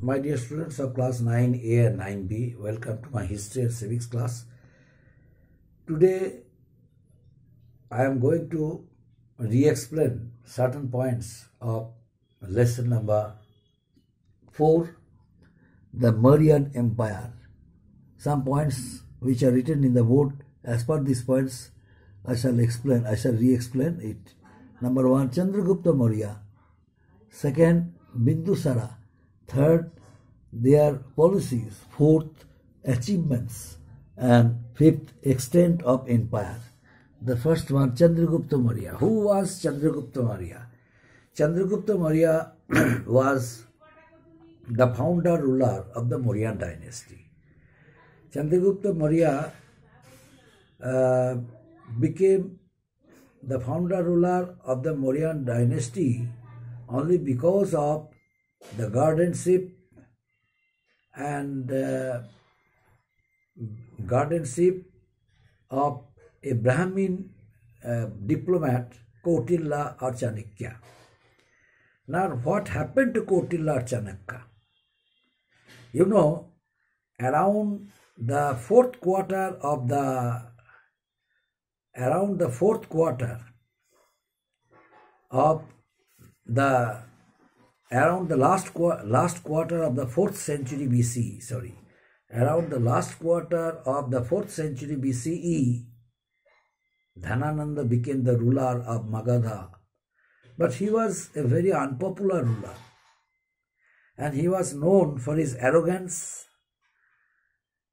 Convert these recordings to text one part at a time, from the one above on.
My dear students of class 9A and 9B, welcome to my history and civics class. Today I am going to re-explain certain points of lesson number 4, the Mauryan Empire. Some points which are written in the board. As per these points, I shall re-explain it. Number 1, Chandragupta Maurya. Second, Bindusara. Third, their policies. Fourth, achievements. And fifth, extent of empire. The first one, Chandragupta Maurya. Who was Chandragupta Maurya? Chandragupta Maurya was the founder ruler of the Mauryan dynasty. Chandragupta Maurya became the founder ruler of the Mauryan dynasty only because of the guardianship of a Brahmin diplomat, Kautilya or Chanakya. Now, what happened to Kautilya or Chanakya? You know, around the fourth quarter of the last quarter of the 4th century BCE, around the last quarter of the 4th century BCE, Dhanananda became the ruler of Magadha. But he was a very unpopular ruler, and he was known for his arrogance,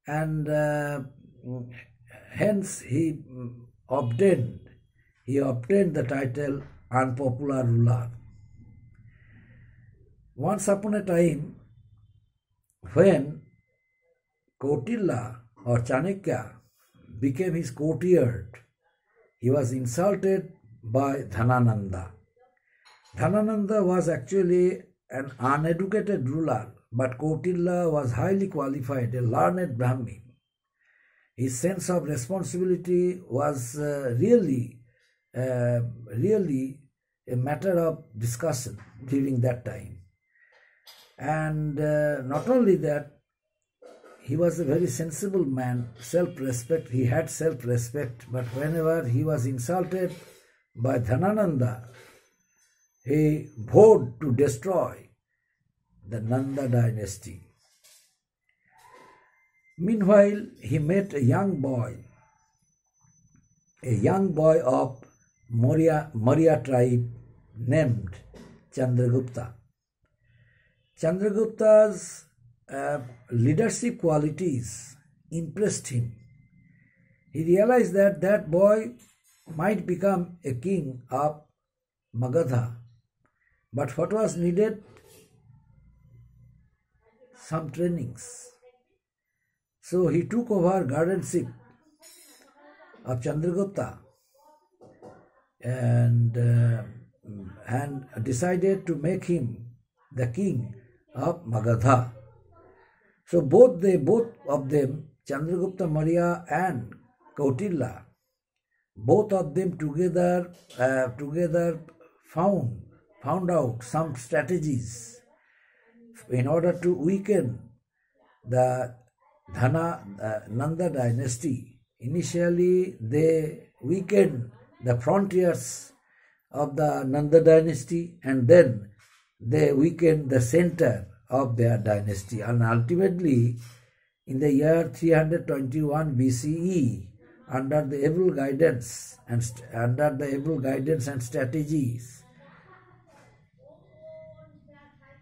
and hence he obtained the title unpopular ruler. Once upon a time, when Kautilya or Chanakya became his courtier, he was insulted by Dhanananda. Dhanananda was actually an uneducated ruler, but Kautilya was highly qualified, a learned Brahmin. His sense of responsibility was really a matter of discussion during that time. And not only that, he was a very sensible man, self-respect. He had self-respect, but whenever he was insulted by Dhanananda, he vowed to destroy the Nanda dynasty. Meanwhile, he met a young boy of Maurya tribe named Chandragupta. Chandragupta's leadership qualities impressed him. He realized that that boy might become a king of Magadha. But what was needed? Some trainings. So he took over guardianship of Chandragupta and decided to make him the king of Magadha. So both of them, Chandragupta Maurya and Kautilya, both of them together found out some strategies in order to weaken the Nanda dynasty. Initially, they weakened the frontiers of the Nanda dynasty, and then they weakened the center of their dynasty. And ultimately, in the year 321 BCE, under the able guidance and strategies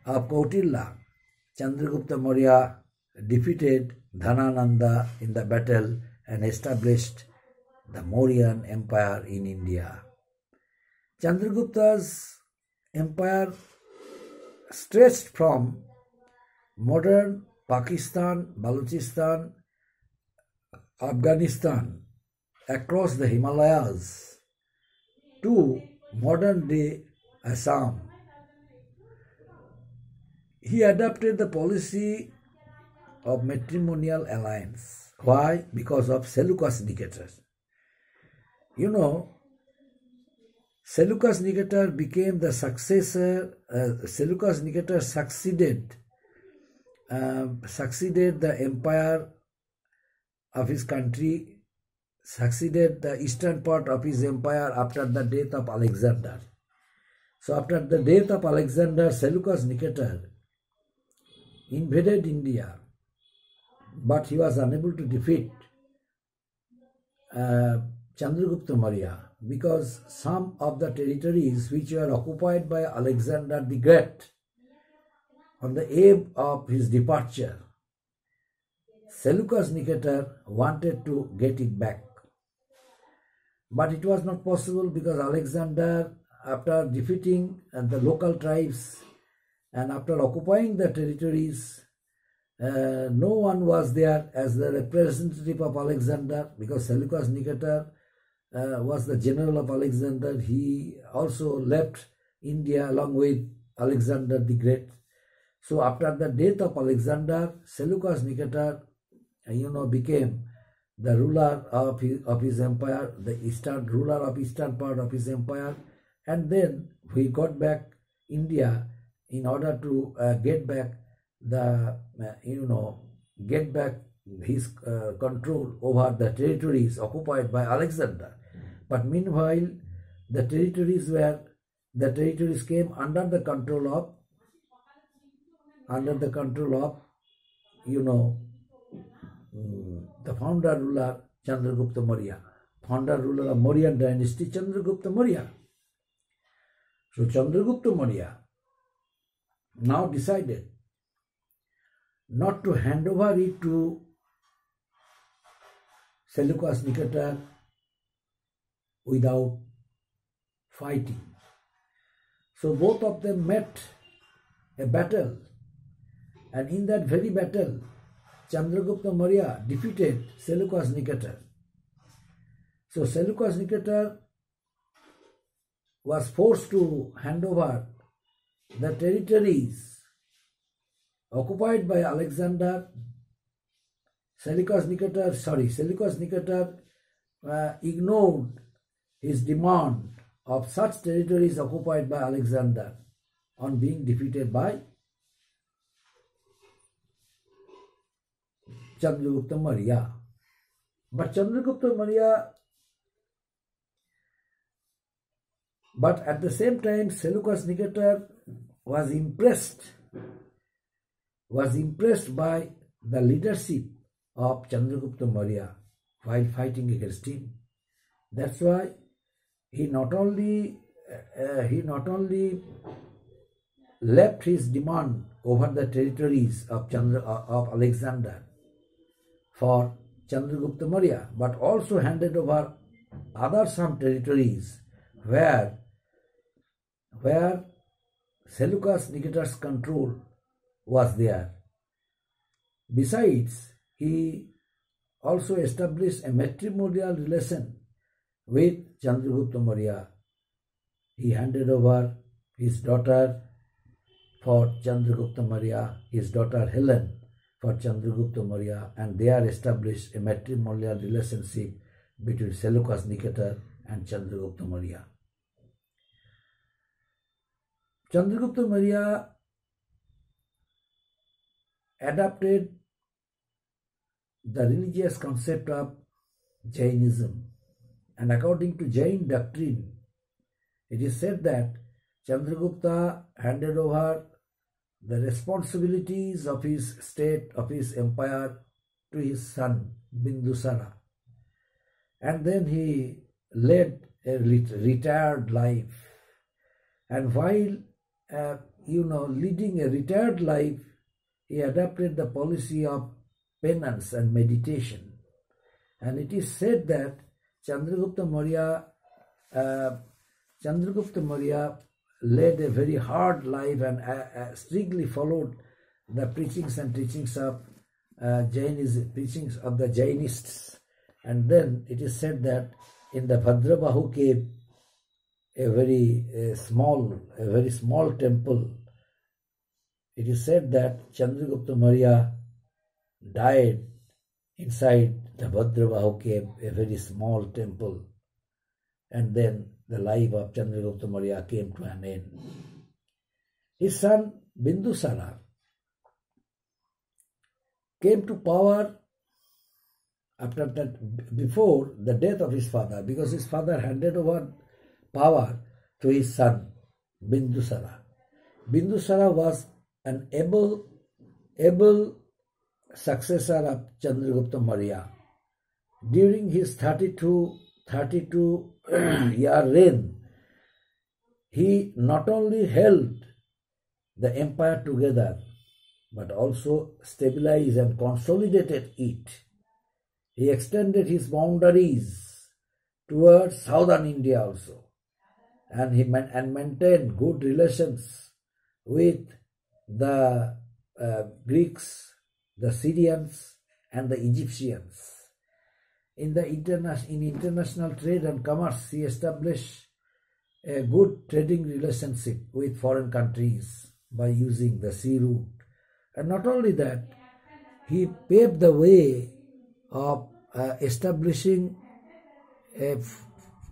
of Kautilya, Chandragupta Maurya defeated Dhanananda in the battle and established the Mauryan Empire in India. Chandragupta's empire stretched from modern Pakistan, Balochistan, Afghanistan, across the Himalayas to modern-day Assam. He adopted the policy of matrimonial alliance. Why? Because of Seleucus Nicator. You know, Seleucus Nicator became the successor, Seleucus Nicator succeeded succeeded the empire of his country, succeeded the eastern part of his empire after the death of Alexander. So after the death of Alexander, Seleucus Nicator invaded India, but he was unable to defeat Chandragupta Maurya because some of the territories which were occupied by Alexander the Great on the eve of his departure, Seleucus Nicator wanted to get it back. But it was not possible because Alexander, after defeating the local tribes and after occupying the territories, no one was there as the representative of Alexander, because Seleucus Nicator was the general of Alexander. He also left India along with Alexander the Great. So after the death of Alexander, Seleucus Nicator, became the ruler of his empire, the ruler of eastern part of his empire, and then he got back India in order to get back his control over the territories occupied by Alexander. But meanwhile, the territories came under the control of the founder ruler Chandragupta Maurya, founder ruler of Mauryan dynasty, Chandragupta Maurya. So Chandragupta Maurya now decided not to hand over it to Seleucus Nicator without fighting. So both of them met a battle, and in that very battle, Chandragupta Maurya defeated Seleucus Nicator. So Seleucus Nicator was forced to hand over the territories occupied by Alexander. Seleucus Nicator ignored his demand of such territories occupied by Alexander on being defeated by Chandragupta Maurya. But at the same time, Seleucus Nicator was impressed by the leadership of Chandragupta Maurya while fighting against him. That's why he not only left his demand over the territories of Alexander for Chandragupta Maurya, but also handed over other some territories where Seleucus Nicator's control was there. Besides, he also established a matrimonial relation with Chandragupta Maurya. He handed over his daughter for Chandragupta Maurya, his daughter Helen for Chandragupta Maurya, and there established a matrimonial relationship between Seleucus Nicator and Chandragupta Maurya. Chandragupta Maurya adopted the religious concept of Jainism, and according to Jain doctrine, it is said that Chandragupta handed over the responsibilities of his state, of his empire, to his son Bindusara, and then he led a retired life. And while leading a retired life, he adopted the policy of penance and meditation. And it is said that Chandragupta Maurya led a very hard life and strictly followed the preachings and teachings of teachings of the Jainists. And then it is said that in the Bhadrabahu cave, a very small temple, it is said that Chandragupta Maurya died inside the Bhadrabahu cave, a very small temple, and then the life of Chandragupta Maurya came to an end. His son Bindusara came to power after that, before the death of his father, because his father handed over power to his son Bindusara. Bindusara was an able successor of Chandragupta Maurya. During his 32 year reign, he not only held the empire together, but also stabilized and consolidated it. He extended his boundaries towards southern India also, and he maintained good relations with the Greeks, the Syrians, and the Egyptians. In international trade and commerce, he established a good trading relationship with foreign countries by using the sea route. And not only that, he paved the way of establishing a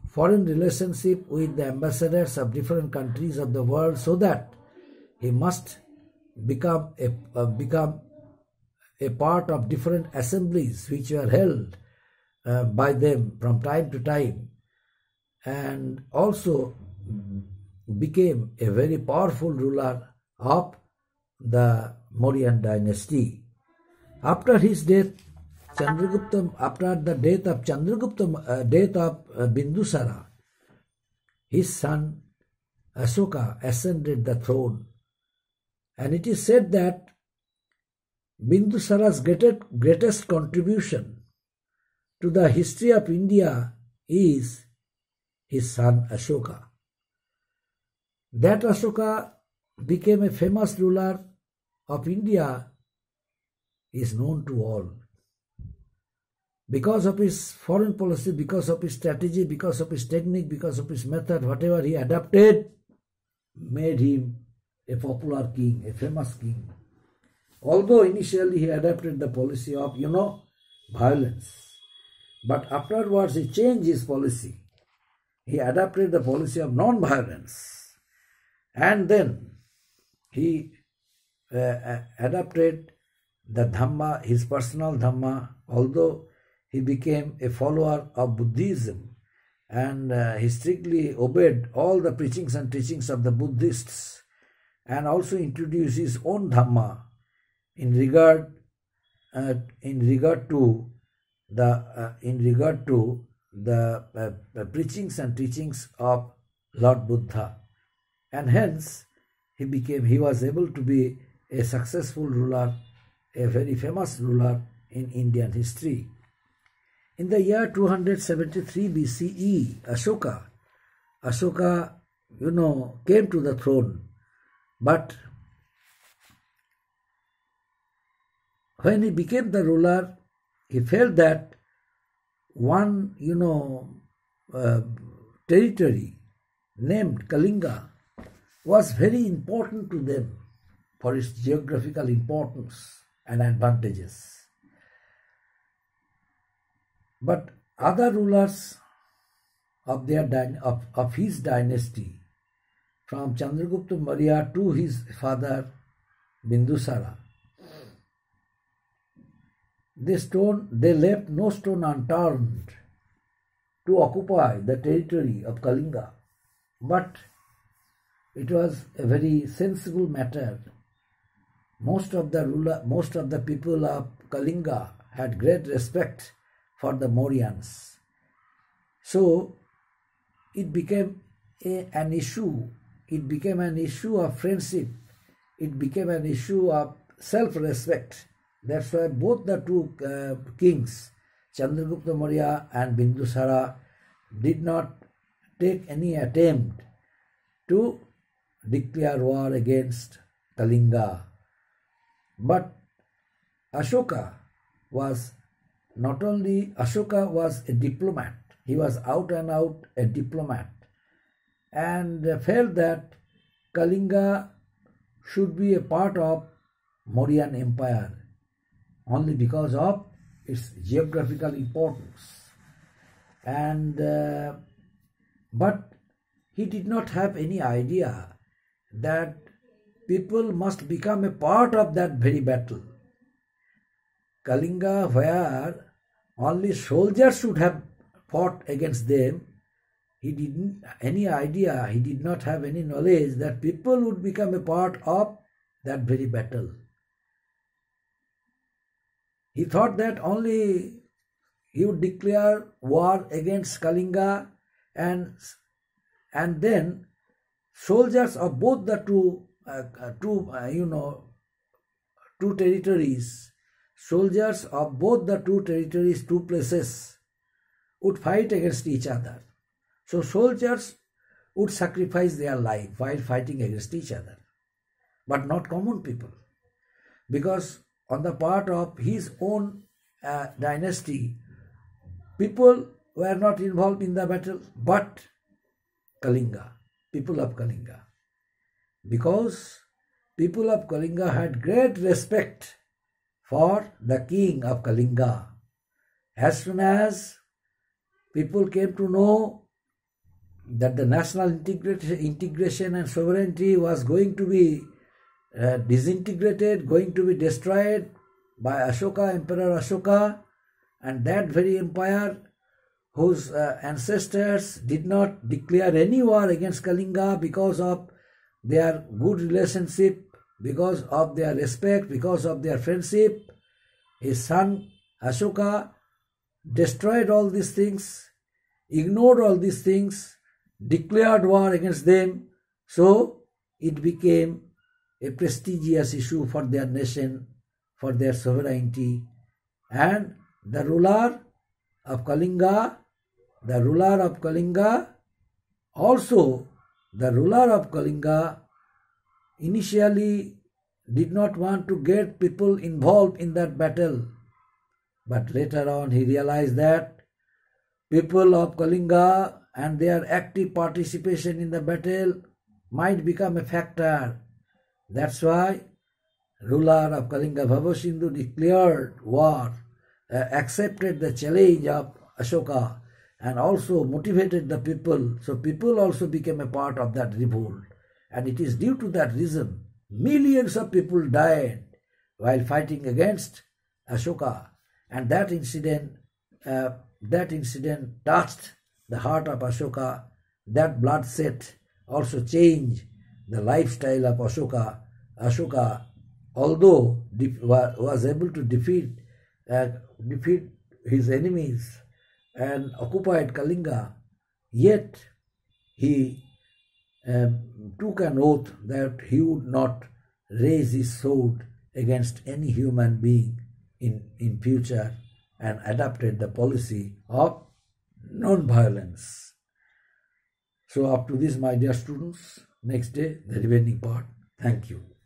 foreign relationship with the ambassadors of different countries of the world, so that he must become a part of different assemblies which were held by them from time to time, and also became a very powerful ruler of the Mauryan dynasty. After his death, after the death of Bindusara, his son Ashoka ascended the throne, and it is said that Bindusara's greatest contribution to the history of India is his son Ashoka. That Ashoka became a famous ruler of India is known to all. Because of his foreign policy, because of his strategy, because of his technique, because of his method, whatever he adapted, made him a popular king, a famous king. Although initially he adopted the policy of, violence, but afterwards he changed his policy. He adopted the policy of non-violence, and then he adopted the Dhamma, his personal Dhamma, although he became a follower of Buddhism, and he strictly obeyed all the preachings and teachings of the Buddhists, and also introduced his own Dhamma in regard to the preachings and teachings of Lord Buddha, and hence he was able to be a successful ruler, a very famous ruler in Indian history. In the year 273 BCE, Ashoka, came to the throne, but when he became the ruler, he felt that one, territory named Kalinga was very important to them for its geographical importance and advantages. But other rulers of his dynasty, from Chandragupta Maurya to his father Bindusara, they left no stone unturned to occupy the territory of Kalinga. But it was a very sensible matter. Most of the people of Kalinga had great respect for the Mauryans. So it became an issue. It became an issue of friendship. It became an issue of self-respect. That's why both the two kings, Chandragupta Maurya and Bindusara, did not take any attempt to declare war against Kalinga. But Ashoka was a diplomat. He was out and out a diplomat, and felt that Kalinga should be a part of Mauryan Empire only because of its geographical importance. And but he did not have any idea that people must become a part of that very battle. Kalinga, where only soldiers should have fought against them, he didn't any idea, he did not have any knowledge that people would become a part of that very battle. He thought that only he would declare war against Kalinga, and then soldiers of both the two territories, soldiers of both the two territories, two places, would fight against each other. So soldiers would sacrifice their life while fighting against each other, but not common people, because on the part of his own dynasty, people were not involved in the battle, but Kalinga, people of Kalinga, because people of Kalinga had great respect for the king of Kalinga. As soon as people came to know that the national integration and sovereignty was going to be disintegrated, going to be destroyed by Ashoka, Emperor Ashoka, and that very empire whose ancestors did not declare any war against Kalinga because of their good relationship, because of their respect, because of their friendship. His son Ashoka destroyed all these things, ignored all these things, declared war against them. So it became a prestigious issue for their nation, for their sovereignty. And the ruler of Kalinga, initially did not want to get people involved in that battle. But later on he realized that people of Kalinga and their active participation in the battle might become a factor. That's why ruler of Kalinga, Bhavasindhu, declared war, accepted the challenge of Ashoka, and also motivated the people. So people also became a part of that revolt. And it is due to that reason millions of people died while fighting against Ashoka. And that incident touched the heart of Ashoka. That bloodshed also changed the lifestyle of Ashoka. Ashoka, although was able to defeat his enemies and occupied Kalinga, yet he took an oath that he would not raise his sword against any human being in future, and adopted the policy of non-violence. So up to this, my dear students, next day the remaining part. Thank you.